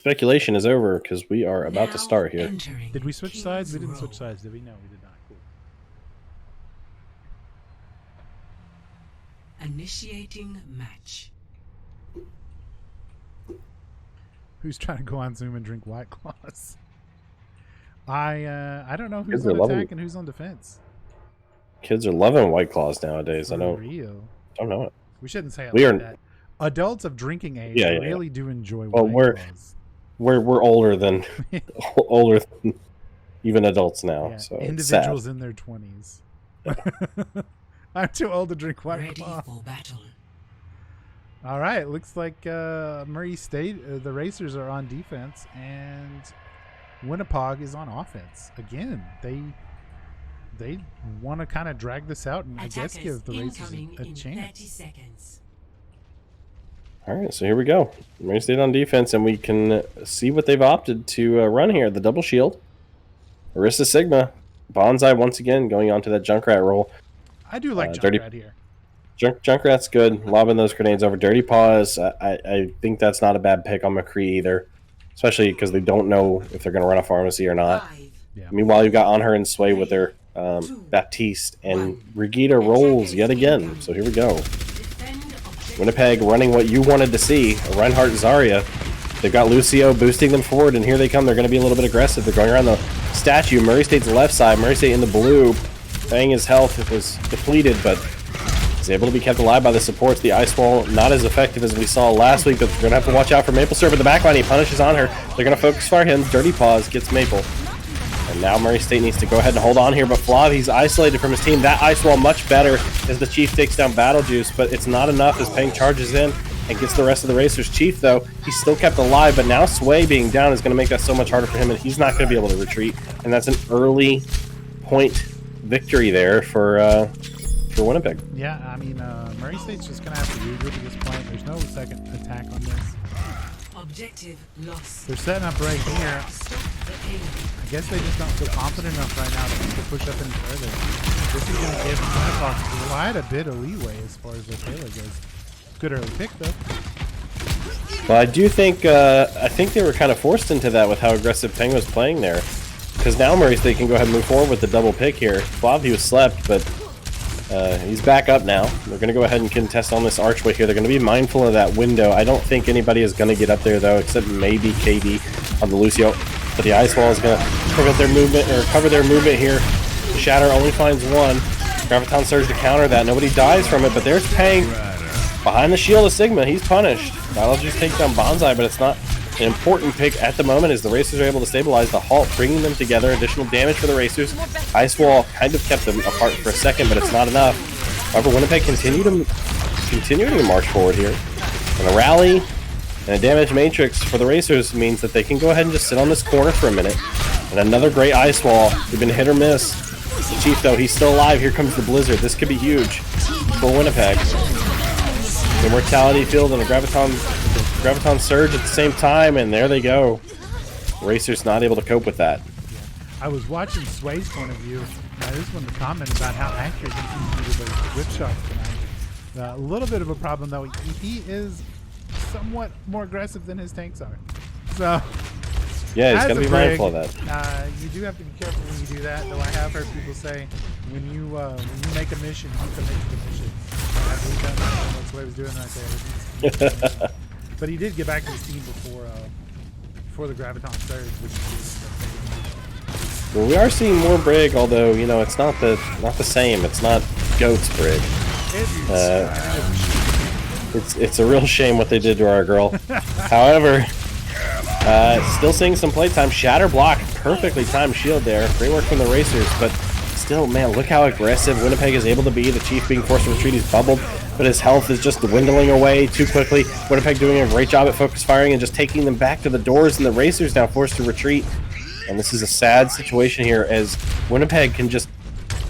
Speculation is over because we are about to start here. Did we switch sides? We didn't switch sides, did we? No, we did not. Cool. Initiating match. Who's trying to go on Zoom and drink White Claws? I don't know who's Kids on are attack and who's on defense. Kids are loving White Claws nowadays. For I don't know it. We shouldn't say it We like are that. Adults of drinking age really do enjoy Well, White Claws. We're older than even adults now. Yeah, so individuals in their 20s. I'm too old to drink White Claw. For battle. All right, looks like Murray State, the Racers are on defense, and WinniPOG is on offense. Again, they want to kind of drag this out and Attackers, I guess give the Racers a in chance. 30 seconds. All right, so here we go. Murray State on defense, and we can see what they've opted to run here. The double shield, Arista Sigma, Bonsai once again going on to that Junkrat roll. I do like Junkrat here. Junkrat's good, lobbing those grenades over. Dirty Paws, I think that's not a bad pick on McCree either, especially because they don't know if they're going to run a pharmacy or not. Yeah. Meanwhile, you've got On Her and Sway with their Baptiste, and Regita rolls yet again. So here we go. WinniPOG running what you wanted to see, a Reinhardt Zarya. They've got Lucio boosting them forward, and here they come. They're going to be a little bit aggressive. They're going around the statue. Murray State's left side. Murray State in the blue. Bang, his health was depleted, but he's able to be kept alive by the supports. The Ice Wall, not as effective as we saw last week, but they're going to have to watch out for Maple Syrup in the backline. He punishes On Her. They're going to focus fire him. Dirty Paws gets Maple. And now Murray State needs to go ahead and hold on here, but Flav, he's isolated from his team. That Ice Wall much better as the Chief takes down Battle Juice, but it's not enough as Peng charges in and gets the rest of the Racers. Chief, though, he's still kept alive, but now Sway being down is going to make that so much harder for him, and he's not going to be able to retreat. And that's an early point victory there for WinniPOG. Yeah, I mean, Murray State's just going to have to regroup at this point. There's no second attack on this. Objective lost. They're setting up right here. I guess they just don't feel confident enough right now to push up any further. This is going to give WinniPOG quite a bit of leeway as far as their payload goes. Good early pick, though. Well, I do think they were kind of forced into that with how aggressive Peng was playing there. Because now Murray State can go ahead and move forward with the double pick here. Flav, he was slept, but he's back up now. They're going to go ahead and contest on this archway here. They're going to be mindful of that window. I don't think anybody is going to get up there, though, except maybe KD on the Lucio. But the Ice Wall is going to prevent their movement, or cover their movement here. Shatter only finds one. Graviton Surge to counter that. Nobody dies from it, but there's Peng. Behind the shield of Sigma, he's punished. That'll just take down Bonsai, but it's not an important pick at the moment as the Racers are able to stabilize the halt, bringing them together. Additional damage for the Racers. Ice Wall kind of kept them apart for a second, but it's not enough. However, WinniPOG continuing to march forward here. And a rally and a damage matrix for the Racers means that they can go ahead and just sit on this corner for a minute. And another great Ice Wall. They've been hit or miss. Chief, though, he's still alive. Here comes the Blizzard. This could be huge for WinniPOG. Immortality Field and a Graviton Surge at the same time, and there they go. Racers not able to cope with that. I was watching Sway's point of view. I just wanted to comment about how accurate he seems to be with those whip shots tonight. A little bit of a problem, though. He is somewhat more aggressive than his tanks are. So, yeah, he's got to be mindful of that. You do have to be careful when you do that, though. I have heard people say when you make a mission, you commit to the mission. I believe that's what he was doing right there. But he did get back to his team before the Graviton Surge, which is well, we are seeing more Brig, although it's not the same. It's not Goat's Brig. It's a real shame what they did to our girl. However, still seeing some playtime. Shatter block, perfectly timed shield there. Great work from the Racers, but still, man, look how aggressive WinniPOG is able to be. The Chief being forced to retreat, he's bubbled, but his health is just dwindling away too quickly. WinniPOG doing a great job at focus firing and just taking them back to the doors, and the Racers now forced to retreat. And this is a sad situation here as WinniPOG can just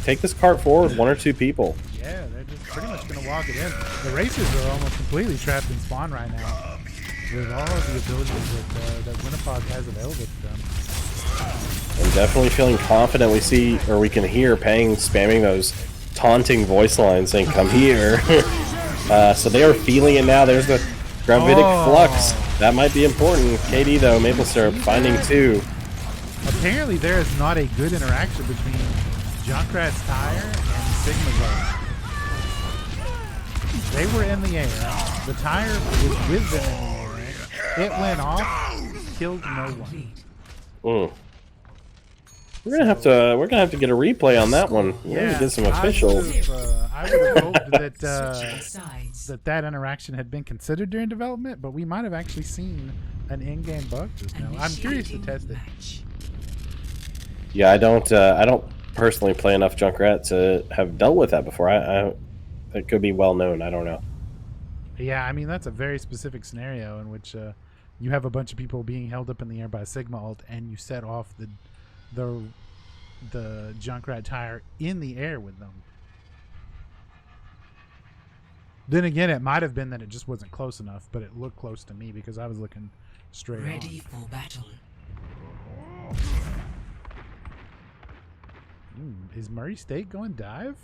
take this cart forward, one or two people. Yeah, they're just pretty much going to walk it in. The Racers are almost completely trapped in spawn right now with all of the abilities that WinniPOG has available to them. I'm definitely feeling confident. We can hear Peng spamming those taunting voice lines saying, "Come here." So they are feeling it now. There's the Gravitic Flux. That might be important. KD though, maple syrup finding 2. Apparently there is not a good interaction between Junkrat's tire and Sigma's ult. They were in the air. The tire was with them in the air. It went off, killed no one. We're gonna have to get a replay on that one. We're gonna get some official. I would have hoped that that interaction had been considered during development, but we might have actually seen an in-game bug just now. I'm curious to test it. Yeah, I don't personally play enough Junkrat to have dealt with that before. It could be well known. I don't know. Yeah, I mean that's a very specific scenario in which you have a bunch of people being held up in the air by a Sigma ult, and you set off the Junkrat tire in the air with them. Then again, it might have been that it just wasn't close enough, but it looked close to me because I was looking straight on. Ready for battle. Is Murray State going dive?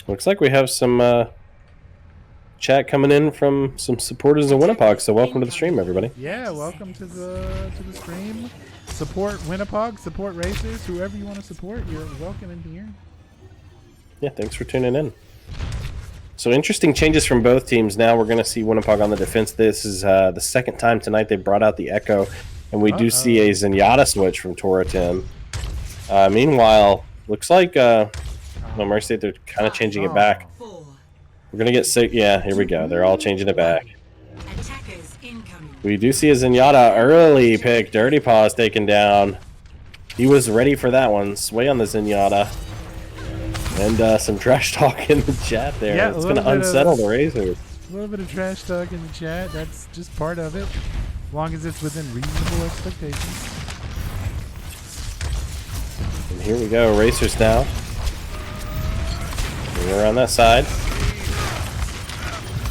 Looks like we have some chat coming in from some supporters of WinniPOG. So welcome to the stream, everybody. Yeah, welcome to the stream. Support WinniPOG, support racers, whoever you want to support. You're welcome in here. Yeah, thanks for tuning in. So interesting changes from both teams. Now we're going to see WinniPOG on the defense. This is the second time tonight they brought out the Echo, and we do see a Zenyatta switch from Tora Tim. Meanwhile, looks like Murray State, they're kind of changing it back. We're going to get sick. Yeah, here we go. They're all changing it back. We do see a Zenyatta early pick. Dirty Paws taken down. He was ready for that one. Sway on the Zenyatta. And some trash talk in the chat there. Yeah, it's going to unsettle the Razors. A little bit of trash talk in the chat. That's just part of it. As long as it's within reasonable expectations. And here we go. Racers now. We're around that side.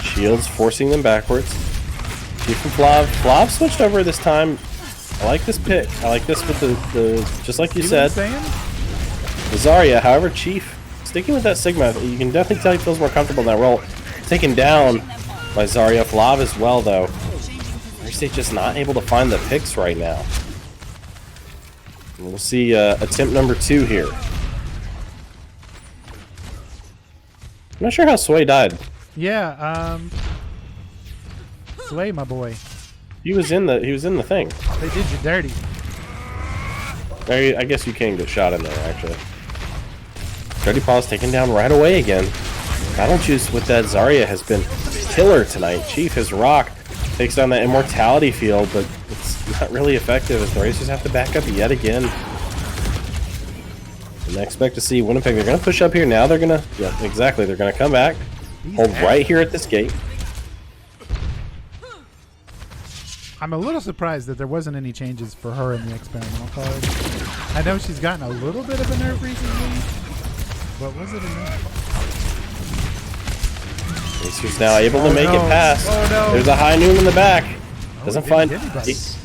Shields forcing them backwards. Chief and Flav. Flav switched over this time. I like this pick. I like this with the just like you said. Zarya, however, Chief sticking with that Sigma. You can definitely tell he feels more comfortable in that role. Taken down by Zarya. Flav as well, though. Murray State just not able to find the picks right now. And we'll see attempt number 2 here. I'm not sure how Sway died. Yeah, Sway, my boy. He was in the thing. They did you dirty. I guess you can get shot in there, actually. Dirty Paws taken down right away again. Battle Juice with that Zarya has been killer tonight. Chief, his rock, takes down that immortality field, but it's not really effective as the Racers have to back up yet again. And I expect to see Winnipeg. They're going to push up here now. They're going to, yeah, exactly. They're going to come back. Hold right here at this gate. I'm a little surprised that there wasn't any changes for her in the experimental card. I know she's gotten a little bit of a nerf recently, but was it enough? Racers now able to make it past. Oh, no. There's a high noon in the back. Doesn't find. It's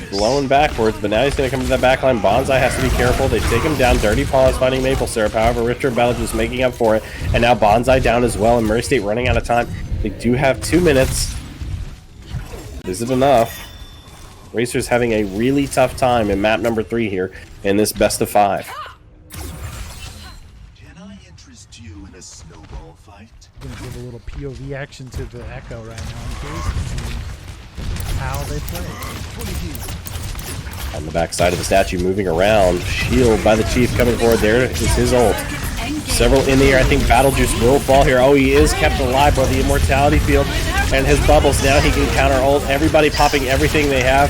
Blowing backwards, but now he's going to come to that back line. Bonsai has to be careful. They take him down. Dirty Paws finding Maple Syrup. However, Richard Ballage is making up for it. And now Bonsai down as well, and Murray State running out of time. They do have 2 minutes. Is it enough? Racers having a really tough time in map number 3 here in this best of 5. Can I interest you in a snowball fight? I'm going to give a little POV action to the Echo right now. I'm curious to see how they play. On the back side of the statue, moving around. Shield by the Chief coming forward. There is his ult. Several in the air. I think Battle Juice will fall here. Oh, he is kept alive by the immortality field and his bubbles. Now he can counter ult. Everybody popping everything they have.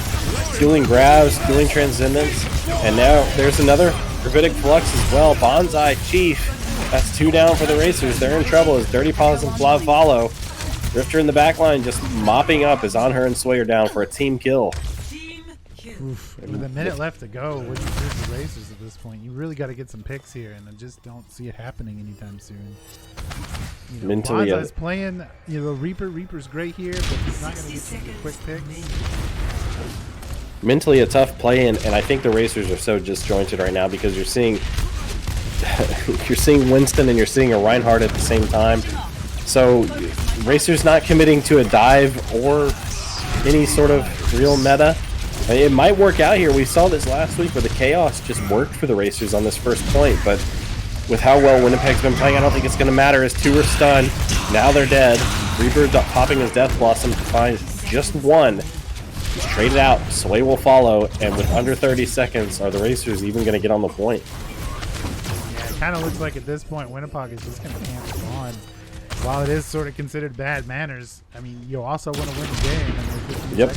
Dueling grabs, dueling transcendence. And now there's another Gravitic Flux as well. Bonsai, Chief. That's 2 down for the Racers. They're in trouble as Dirty Paws and Flav follow. Drifter in the back line just mopping up as On Her and Sway are down for a team kill. Oof. With a minute left to go, what do you do with the Racers at this point? You really got to get some picks here, and I just don't see it happening anytime soon. You know, Mentally, Bonsai's playing, you know, Reaper's great here, but he's not going to get some quick picks. Mentally a tough play, and I think the Racers are so disjointed right now because you're seeing Winston and you're seeing a Reinhardt at the same time. So Racer's not committing to a dive or any sort of real meta. It might work out here. We saw this last week where the Chaos just worked for the Racers on this first point, but with how well WinniPOG's been playing, I don't think it's going to matter as 2 are stunned. Now they're dead. Reaper popping his Death Blossom to find just 1. He's traded out. Sway will follow, and with under 30 seconds, are the Racers even going to get on the point? Yeah, it kind of looks like at this point, WinniPOG is just going to camp on. While it is sort of considered bad manners, I mean, you also want to win the game. And yep.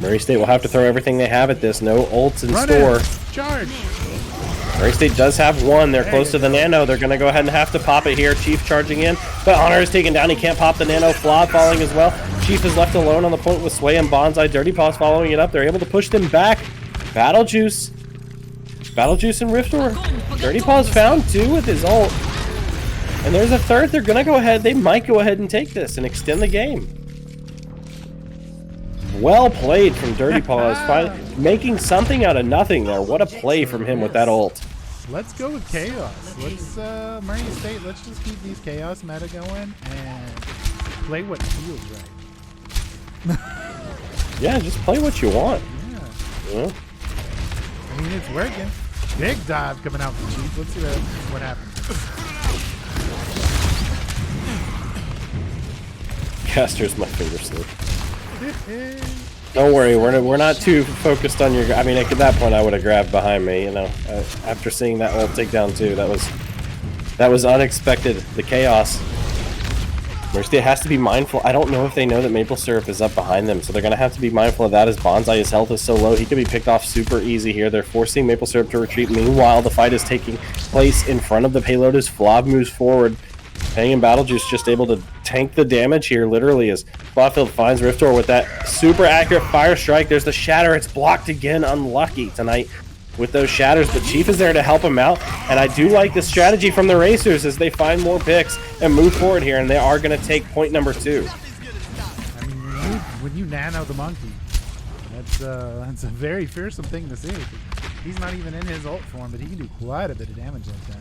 Murray State will have to throw everything they have at this. No ults in store. Charge! Murray State does have 1. They're close to the Nano. They're going to go ahead and have to pop it here. Chief charging in. But Honor is taken down. He can't pop the Nano. Flob following as well. Chief is left alone on the point with Sway and Bonsai. Dirty Paws following it up. They're able to push them back. Battle Juice and Riftor. Dirty Paws found 2 with his ult. And there's a third. They're going to go ahead. They might go ahead and take this and extend the game. Well played from Dirty Paws, making something out of nothing there. What a play from him with that ult. Let's go with Chaos. Let's, Murray State, let's just keep these Chaos meta going and play what feels right. Yeah, just play what you want. Yeah. I mean, it's working. Big dive coming out from Chief. Let's see what happens. Caster's my finger slip. Don't worry, we're not too focused on your. I mean, at that point, I would have grabbed behind me. You know, after seeing that ult take down 2, that was unexpected. The Chaos. Mercy has to be mindful. I don't know if they know that Maple Syrup is up behind them, so they're gonna have to be mindful of that. As Bonsai, his health is so low, he could be picked off super easy here. They're forcing Maple Syrup to retreat. Meanwhile, the fight is taking place in front of the payload as Flob moves forward. Pang and Battle Juice just able to tank the damage here, literally, as Flopfield finds Riftor with that super accurate fire strike. There's the shatter. It's blocked again. Unlucky tonight with those shatters, but Chief is there to help him out, and I do like the strategy from the Racers as they find more picks and move forward here, and they are going to take point number 2. I mean, when you nano the monkey, that's a very fearsome thing to see. He's not even in his ult form, but he can do quite a bit of damage like that.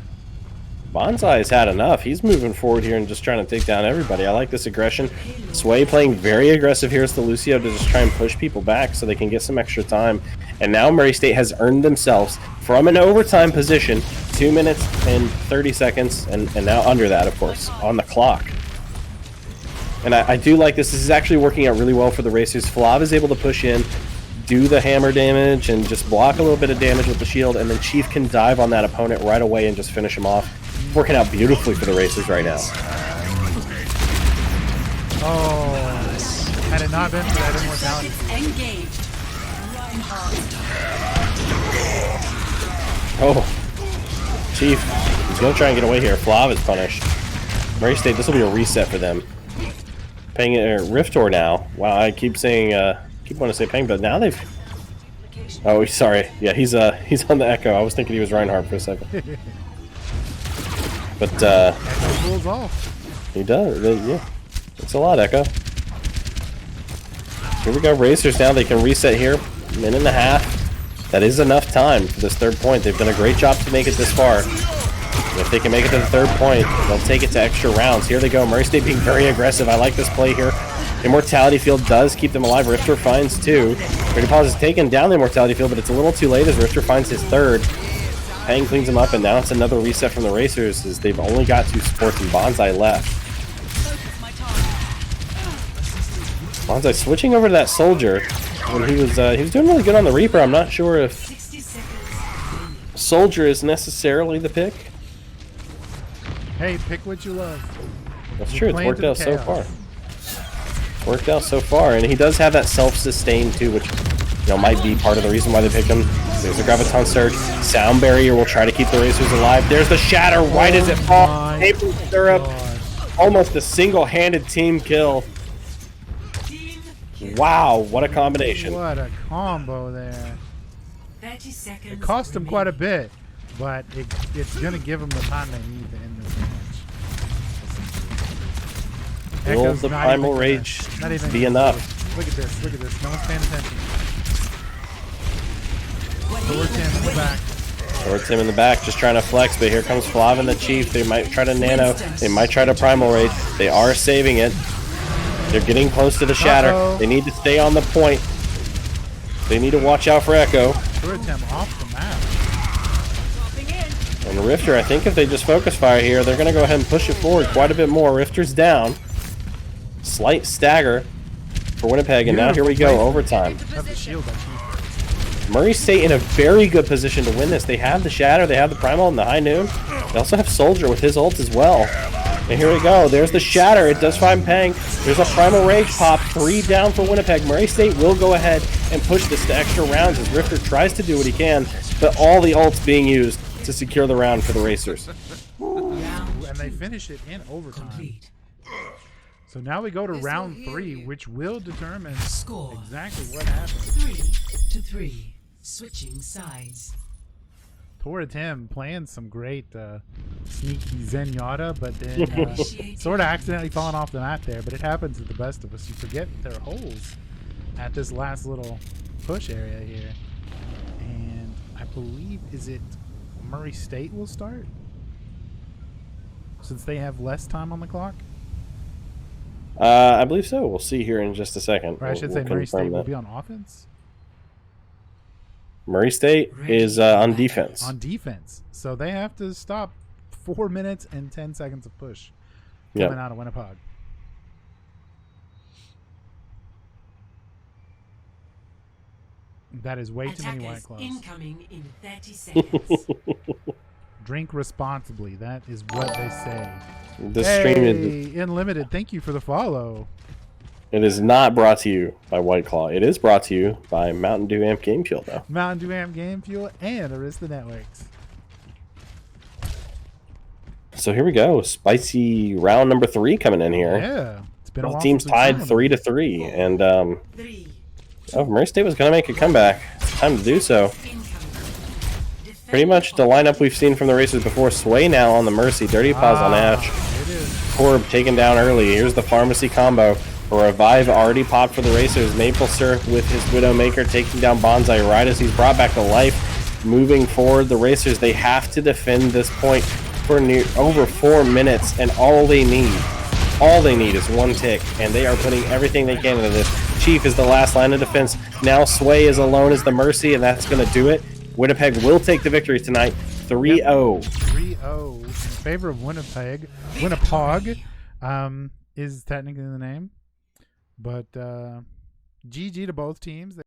Bonsai has had enough. He's moving forward here and just trying to take down everybody. I like this aggression. Sway playing very aggressive here as the Lucio to just try and push people back so they can get some extra time. And now Murray State has earned themselves from an overtime position 2 minutes and 30 seconds, and now under that, of course, on the clock. And I do like this. This is actually working out really well for the Racers. Flav is able to push in, do the hammer damage, and just block a little bit of damage with the shield, and then Chief can dive on that opponent right away and just finish him off. Working out beautifully for the Racers right now. Oh, had it not been for that immortality. Engaged. Oh, Chief, he's gonna try and get away here. Flav is punished. Murray State, this will be a reset for them. Pang Riftor now. Wow, I keep saying, keep wanting to say Pang, but now they've. Oh, sorry. Yeah, he's on the Echo. I was thinking he was Reinhardt for a second. But Echo pulls off. He does. Yeah, it's a lot, Echo. Here we go, Racers now. They can reset here. Minute and a half. That is enough time for this 3rd point. They've done a great job to make it this far. And if they can make it to the 3rd point, they'll take it to extra rounds. Here they go. Murray State being very aggressive. I like this play here. Immortality Field does keep them alive. Rifter finds 2. Dirty Paws has taken down the Immortality Field, but it's a little too late as Rifter finds his 3rd. Pang cleans him up, and now it's another reset from the Racers as they've only got 2 supports and Bonsai left. Bonsai switching over to that Soldier when he was doing really good on the Reaper. I'm not sure if Soldier is necessarily the pick. Hey, pick what you love. That's true. It's worked out so far. Worked out so far, and he does have that self-sustain too, which might be part of the reason why they picked him. There's the Graviton Surge. Sound Barrier will try to keep the Racers alive. There's the Shatter. Why does it fall? Maple Syrup. Almost a single-handed team kill. Wow, what a combination. What a combo there. 30 seconds. It cost him quite a bit, but it's going to give him the time they need to end this match. Will the Primal Rage be enough? Look at this. Look at this. No one's paying attention. Sword in the back. Towards him in the back, just trying to flex, but here comes Flav and the Chief. They might try to nano. They might try to primal raid. They are saving it. They're getting close to the shatter. They need to stay on the point. They need to watch out for Echo. Him off the map. And Rifter, I think if they just focus fire here, they're going to go ahead and push it forward quite a bit more. Rifter's down. Slight stagger for WinniPOG, and now here we go, overtime. Murray State in a very good position to win this. They have the Shatter, they have the Primal and the High Noon. They also have Soldier with his ult as well. And here we go. There's the Shatter. It does find Peng. There's a Primal Rage pop. 3 down for WinniPOG. Murray State will go ahead and push this to extra rounds as Rifter tries to do what he can, but all the ults being used to secure the round for the Racers. And they finish it in overtime. Complete. So now we go to round 3, which will determine Score. exactly what happens. 3-3. Switching sides. Toward him playing some great sneaky Zenyatta, but then sort of accidentally falling off the map there. But it happens to the best of us. You forget their holes at this last little push area here. And I believe, is it Murray State will start? Since they have less time on the clock? I believe so. We'll see here in just a second. Or I should say Murray State will be on offense? Murray State is on defense. On defense. So they have to stop 4 minutes and 10 seconds of push coming out of WinniPOG. That is way too many White Claws. Incoming in 30 seconds. Drink responsibly. That is what they say. This stream is Unlimited. Thank you for the follow. It is not brought to you by White Claw. It is brought to you by Mountain Dew Amp Game Fuel, though. Mountain Dew Amp Game Fuel and Arista Networks. So here we go. Spicy round number 3 coming in here. Yeah. It's been a Both while teams since we've tied seen 3-3. And, 3. oh, Murray State was going to make a comeback. It's time to do so. Pretty much the lineup we've seen from the Racers before. Sway now on the Mercy. Dirty Paws on Ash. It is. Corb taken down early. Here's the Pharmacy combo. A Revive already popped for the Racers. Maple Syrup with his Widowmaker taking down Bonsai right as he's brought back to life. Moving forward, the Racers, they have to defend this point for over 4 minutes, and all they need is 1 tick, and they are putting everything they can into this. Chief is the last line of defense. Now Sway is alone as the Mercy, and that's going to do it. WinniPOG will take the victory tonight, 3-0. 3-0 in favor of WinniPOG. WinniPOG is technically the name. But GG to both teams.